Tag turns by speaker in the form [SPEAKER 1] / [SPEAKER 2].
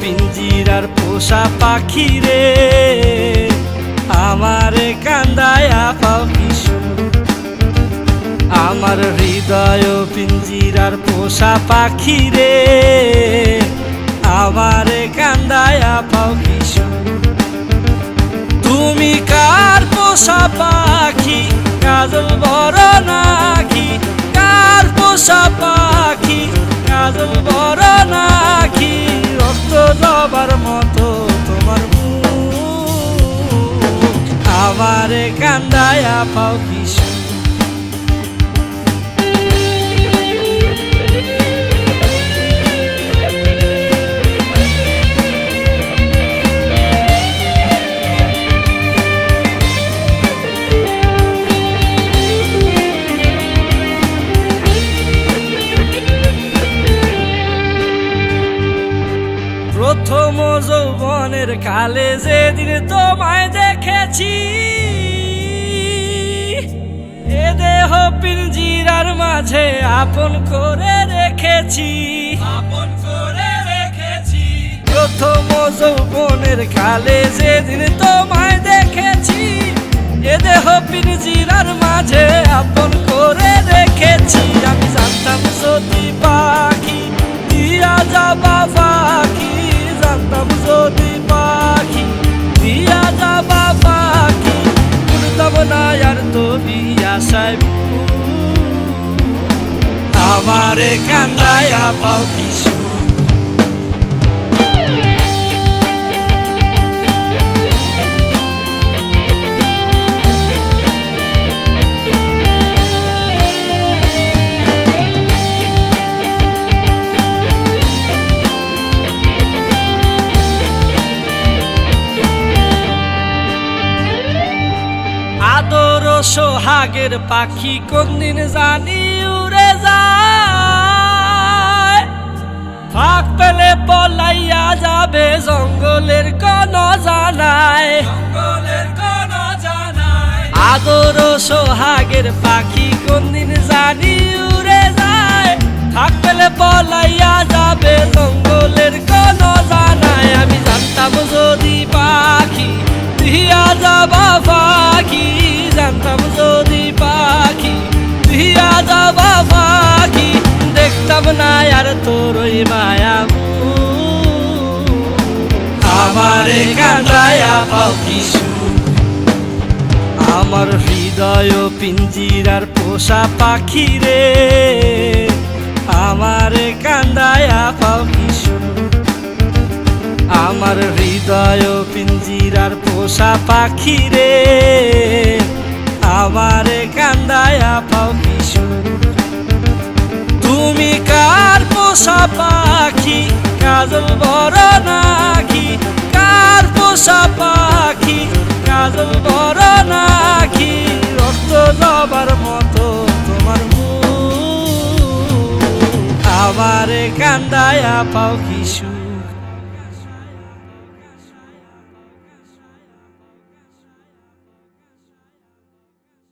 [SPEAKER 1] পিঞ্জিরার পোষা পাখি রে, আমারে কান্দায়া পাও কিশু। আমার হৃদয় পিঞ্জিরার পোষা পাখি রে, আমারে কান্দায়া পাও কিশু। তুমি কার পোষা পাখি, কাজল বড় নাকি? কার পোষা পাখি, কাজল বড় নাকি? রক্ত জবার মতো তোমার মুখ, আমারে কান্দায়া পাও কিশু। প্রথম যৌবনের কালে যেদিন তোমায় দেখেছি, এ দেহ পিঞ্জিরার মাঝে আপন করে রেখেছি, আপন করে রেখেছি। প্রথম যৌবনের কালে যেদিন তোমায় দেখেছি, এ দেহ পিঞ্জিরার মাঝে আপন করে রেখেছি। আমি জানতাম যদি পাখি দিয়া যাবা পাখি, জানতাম যদি পাখি দিয়া যাবা পাখি, উড়তাম না আর তুমি আশায়। আমারে কান্দায়া পাও কিশু। আদর সোহাগের পাখি কোনদিন জানি উড়ে যায়, ফাঁক পেলে পলাইয়া যাবে জঙ্গলের কোন জানায়, জঙ্গলের কোন জানায়। আদর সোহাগের পাখি কোনদিন জানি উড়ে যায়, ফাঁক পেলে পলাইয়া যাবে জঙ্গলের কোন জানায়। আমি জানতাম যদি পাখি দিয়া যাবা পাখি, জানতাম যদি পাখি দিয়া যাবা পাখি, দেখতাম না আর তোর ওই মায়া। আমারে কান্দায়া পাও কিশু। আমার হৃদয় পিঞ্জিরার পোষা পাখি রে, আমারে কান্দায়া পাও কিশু। আমার হৃদয় পিঞ্জিরার পোষা পাখি রে, আমারে কান্দায়া পাও কিশু। তুমি কার পোষা পাখি, কাজল বড় নাকি? কার পোষা পাখি, কাজল বড় নাকি? রক্ত জবার মতো তোমার মুখ, আমারে কান্দায়া পাও কিশু।